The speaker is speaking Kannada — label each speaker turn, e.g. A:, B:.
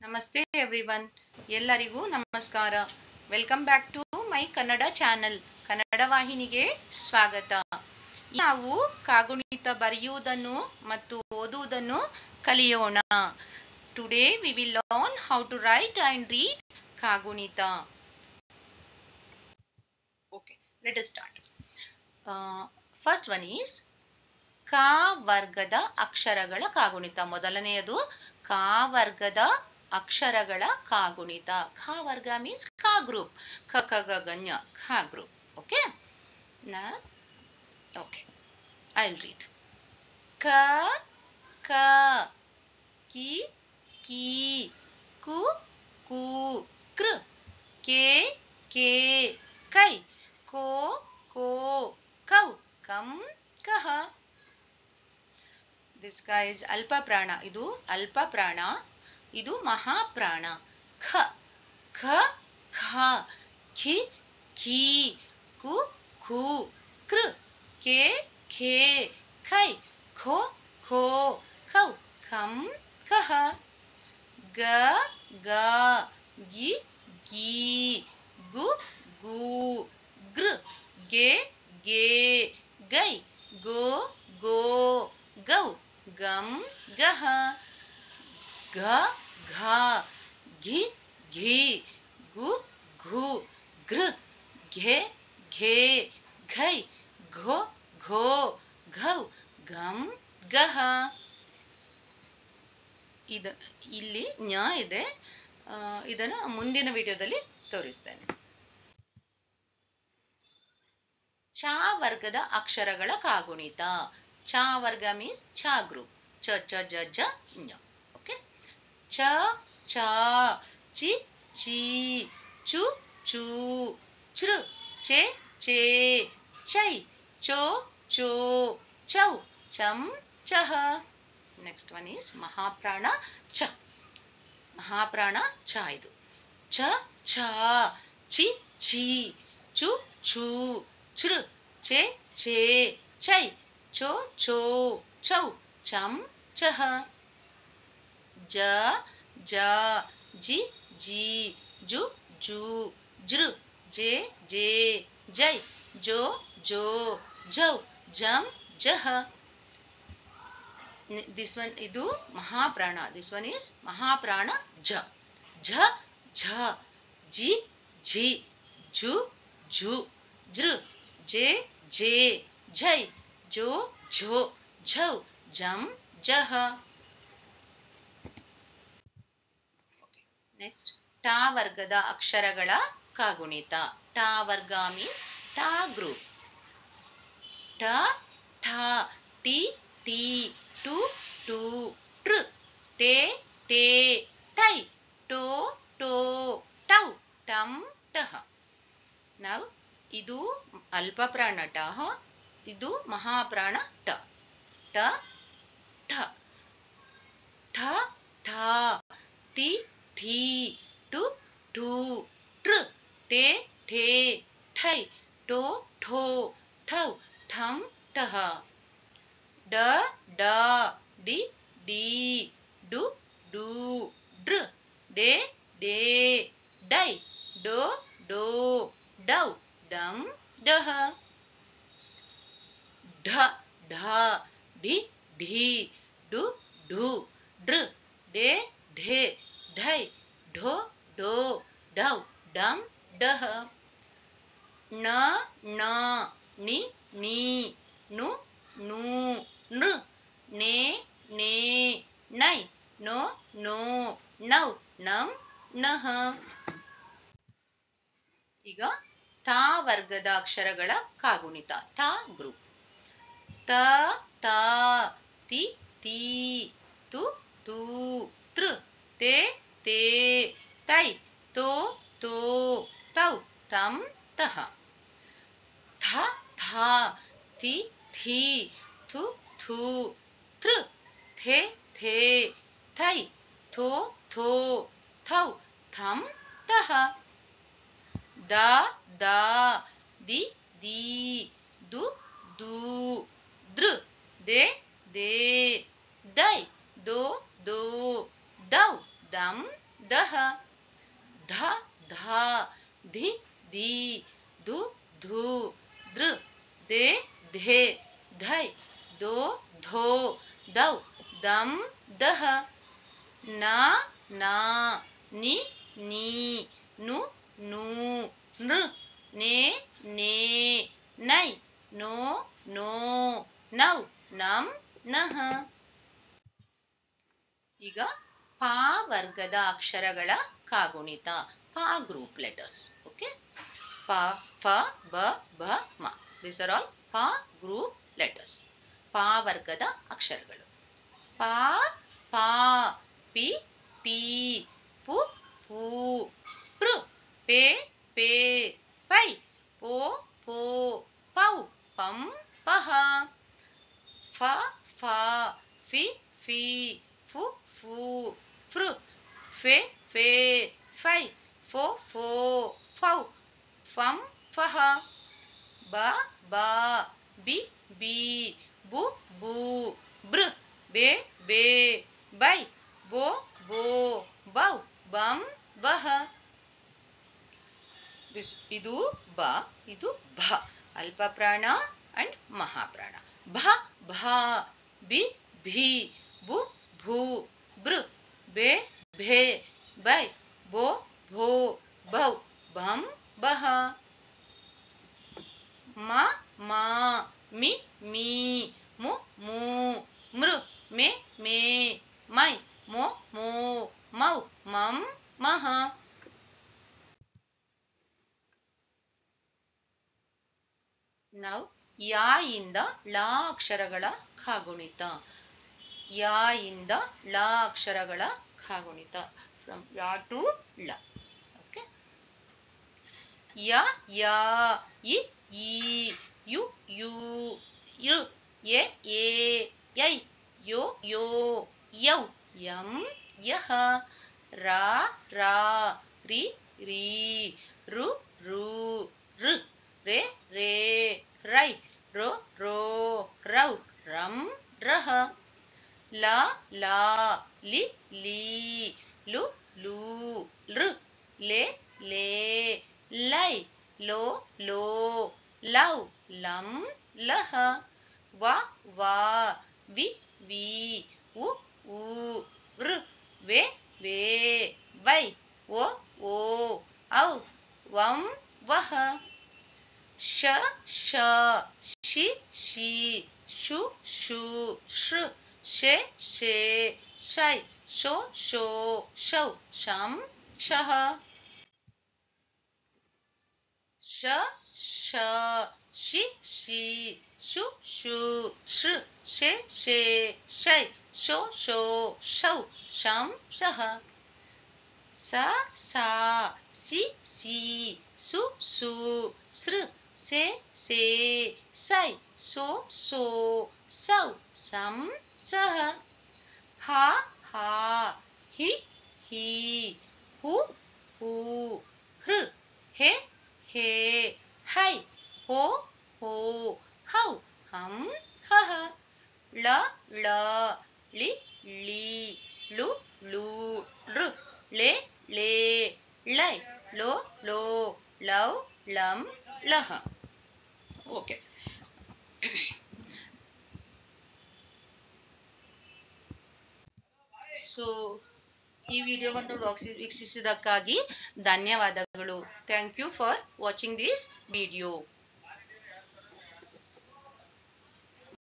A: ನಮಸ್ತೆ ಎವ್ರಿವನ್, ಎಲ್ಲರಿಗೂ ನಮಸ್ಕಾರ. Welcome back to my Kannada channel. Kannada ವಾಹಿನಿಗೆ ಸ್ವಾಗತ. ನಾವು ಕಾಗುಣಿತ ಬರೆಯುವುದನ್ನು ಮತ್ತು ಓದುವುದನ್ನು ಕಲಿಯೋಣ. Today we will learn how to write and read ಕಾಗುಣಿತ. Okay, let us start. First one is ಕ ವರ್ಗದ ಅಕ್ಷರಗಳ ಕಾಗುಣಿತ. ಮೊದಲನೆಯದು ಕ ವರ್ಗದ ಅಕ್ಷರಗಳ ಕಾಗುಣಿತ. ಖ ವರ್ಗ ಮೀನ್ಸ್ ಖ ಗ್ರೂಪ್. ಖ ಖ ಗ ಘ ಞ ಖ group. Okay, okay, I will read. ಕ ಕ ಕಿ ಕಿ ಕು ಕು ಕೃ ಕೆ ಕೆ ಕೈ ಕೋ ಕೋ ಕೌ ಕಂ ಕಹ. ದಿಸ್ ಗ ಇಸ್ ಅಲ್ಪ ಪ್ರಾಣ. ಇದು ಅಲ್ಪ ಪ್ರಾಣ, ಇದು ಮಹಾಪ್ರಾಣ. ಖ ಖ ಖ ಖಿ ಖಿ ಕು ಖು ಕೃ ಕೆ ಖೇ ಖೈ ಖೋ ಖೋ ಖೌ ಖಂ ಖಹ. ಗ ಗ ಗಿ ಗಿ ಗು ಗು ಗೃ ಗೆ ಗೆ ಗೈ ಗೋ ಗೋ ಗೌ ಗಂ ಗಹ. ಘ ಘ ಘಿ ಘಿ ಗು ಘು ಗೃ ಘೆ ಘೆ ಘೈ ಘೋ ಘೋ ಘೌ ಗಂ ಗಹ. ಇಲ್ಲಿ ಞ ಇದೆ. ಇದನ್ನು ಮುಂದಿನ ವಿಡಿಯೋದಲ್ಲಿ ತೋರಿಸ್ತೇನೆ. ಚ ವರ್ಗದ ಅಕ್ಷರಗಳ ಕಾಗುಣಿತ. ಚ ವರ್ಗ ಮೀನ್ಸ್ ಛ ಗ್ರೂಪ್. ಚ ಚ ಜ ಜ ಞ. ಓಕೆ, ಚ ಚ ಚಿ ಚಿ ಚು ಚು ಚೃ ಚೆ ಚೇ ಚೈ ಚೋ ಚೋ ಚೌ ಚಂ ಚಹ. ನೆಕ್ಸ್ಟ್ ಒನ್ ಈಸ್ ಮಹಾಪ್ರಾಣ ಚ. ಮಹಾಪ್ರಾಣ ಚ. ಇದು ಚ ಛ ಚಿ ಛಿ ಚು ಛು ಚೃ ಚೆ ಛೇ ಚೈ ಚೋ ಚೋ ಚೌ ಚಂ ಚಹ. ಜ ಜ ಜಿ ಜಿ ಜು ಜು ಜೃ ಜೆ ಜೇ ಜೈ ಜೋ ಜೋ ಝೌ ಜಂ ಜಹ. ದಿಸ್ ಒನ್ ಇದು ಮಹಾಪ್ರಾಣ. ದಿಸ್ ಒನ್ ಈಸ್ ಮಹಾಪ್ರಾಣ ಝ. ಝ ಝ ಜಿ ಝಿ ಝು ಝು ಜೃ ಜೆ ಜೇ ಝೈ ಜೋ ಝೋ ಝೌ ಜಂ ಜಹ. ನೆಕ್ಸ್ಟ್ ಟ ವರ್ಗದ ಅಕ್ಷರಗಳ ಕಾಗುಣಿತ. ಟ ವರ್ಗ ಮೀನ್ಸ್ ಟ ಗ್ರೂಪ್. ಟ ಠ ಟಿ ಟಿ ಟು ಟು ಟ್ರ ಟೆ ಟೇ ಟೈ ಟೋ ಟೋ ಟೌ ಟಂ ಟಹ. ನಾವು ಇದು ಅಲ್ಪ ಪ್ರಾಣ ಟ, ಇದು ಮಹಾಪ್ರಾಣ ಟ. ಟ ಠ ಠ ಠ ಟಿ ಠಿ ಟು ಟು ಟ್ರ ಟೆ ಠೇ ಠೈ ಟೋ ಠೋ ಠೌ ಠಂ ಠಹ. ಡ ಡ ಡಿ ಡಿ ಡು ಡು ಡ್ರ ಡೆ ಡೇ ಡೈ ಡೋ ಡೋ ಡೌ ಡಂ ಡಹ. ಢ ಢ ಢಿ ಢಿ ಡು ಢು ಡ್ರ ಡೆ ಢೇ ಢೈ ಢೋ ಢೋ ಢೌ ಡಂ ಡಹ. ಣ ಣ ಣಿ ಣೀ ನು ನೂ ನೃ ನೇ ನೇ ನೈ ನೋ ನೋ ನೌ ನಂ ನಹ. ಈಗ ತ ವರ್ಗದ ಅಕ್ಷರಗಳ ಕಾಗುಣಿತ. ತ ಗ್ರೂಪ್. ತ ತ ತಿ ತೀ ತು ತೂ ತೃ ತೇ ತೇ ತೈ ತೋ ತೋ ತೌ ತಂ ತಹ. ಥ ಥ ತಿ ಥಿ ಥು ಥೂ ಥೃ ಥೇ ಥೇ ಥೈ ಥೋ ಥೋ ಥೌ ಥಂ ತಹ. ದ ದ ದಿ ದಿ ದು ದೂ ದೃ ದೆ ದೇ ದೈ ದೋ ದೋ ದೌ ದಂ ದಹ ಧ ಧ ಧಿ ಧಿ ಧು ಧು ದೃ ದೇ ಧೇ ಧೈ ದೋ ಧೋ ದೌ ದಂ ದಹ ನ ನಾ ನಿ ನೀ ನು ನೂ ನೃ ನೇ ನೇ ನೈ ನೋ ನೋ ನೌ ನಂ ನಹ. ಈಗ ಪಾ ವರ್ಗದ ಅಕ್ಷರಗಳ ಕಾಗುಣಿತ, ಪಾ ಗ್ರೂಪ್ ಲೆಟರ್ಸ್. ಓಕೆ, ಪ ಫ ಬ ಭ ಮ, ದೀಸ್ ಆರ್ ಆಲ್ ಪಾ ಗ್ರೂಪ್ ಲೆಟರ್ಸ್, ಪಾ ವರ್ಗದ ಅಕ್ಷರಗಳು. ಪಾ ಪಾ ಪಿ ಪಿ ಪು ಪೂ ಪೃ ಪೇ ಪೇ ಪೈ ಪೋ ಪೋ ಪೌ ಪಂ ಪಹ. ಫ ಫ ಫಿ ಫಿ ಫು ಫೂ ಫೃ ಫೆ ಫೇ ಫೈ ಫೋ ಫೋ ಫೌ ಫಂ ಫಹ. ಬ ಬ ಬಿ ಬಿ ಬು ಬೂ ಬೃ ಬೇ ಬೇ ಬೈ ಬೋ ಬೋ ಬೌ ಬಂ ಬಹ. ಇದು ಬ, ಇದು ಭ, ಅಲ್ಪ ಪ್ರಾಣ ಅಂಡ್ ಮಹಾಪ್ರಾಣ. ಭ ಭ ಬಿ ಭಿ ಬು ಭೂ ಬೃ ಬೇ ಭೇ ಬೈ ಬೋ ಭೋ ಭೌ ಭಂ ಬಹ. ಮ ಮ ಮಿ ಮೀ ಮು ಮೂ ಮೃ ಮೇ ಮೇ ಮೈ ಮೋ ಮೋ ಮೌ ಮಂ ಮಹ. ನಾವು ಯಾ ಇಂದ ಳ ಅಕ್ಷರಗಳ ಕಾಗುಣಿತ, ಯಾ ಇಂದ ಳ ಅಕ್ಷರಗಳ ಕಾಗುಣಿತ, ಫ್ರಮ್ ಯಾ ಟು ಳ. ಓಕೆ, ಯ ಯ ಇ ಈ ಯು ಯು ಯೃ ಎ ಏ ಯೈ ಯೋ ಯೋ ಯೌ ಯಂ ಯಹ. ರ ರ ರಿ ರಿ ರು ರು ಋ ರೇ ರೇ ರೈ ರೋ ರೋ ರೌ ರಂ ರಹ. ಲ ಲ ಲಿ ಲೀ ಲು ಲೂ ಲೃ ಲೇ ಲೇ ಲೈ ಲೋ ಲೋ ಲೌ ಲಂ ಲಹ. ವ ವ ವಿ ವಿ ಉ ಊ ವೃ ವೇ ವೇ ವೈ ಓ ಓ ಔ ವಂ ವಹ. ಶ ಶ ಶಿ ಶಿ ಶು ಶು ಶೃ ಶೇ ಶೇ ಶೈ ಶೋ ಶೋ ಶೌ ಶಂ ಶಹ. ಶ ಶ ಶಿ ಶಿ ಶು ಶು ಶೃ ಶೇ ಶೇ ಶೈ ಶೋ ಶೋ ಶೌ ಶಂ ಶಹ. ಸ ಸಾ ಸಿ ಸಿ ಸು ಸು ಸೃ ಸೇ ಸೇ ಸೈ ಸೋ ಸೋ ಸೌ ಸಂ ಸಹ. ಹ ಹ ಹಿ ಹಿ ಹು ಹೂ ಹೃ ಹೇ ಹೇ ಹೈ ಹೋ ಹೋ ಹೌ ಹಂ ಹಹ. ಳ ಳ ಳಿ ಳಿ ಳು ಳು ಲೃ ಲೇ ಲೇ ಲೈ ಲೋ ಲೋ ಲೌ ಲಂ ಲಹ. ಓಕೆ, ಸೊ ಈ ವಿಡಿಯೋವನ್ನು ವೀಕ್ಷಿಸಿದ್ದಕ್ಕಾಗಿ ಧನ್ಯವಾದಗಳು. Thank you for watching this video.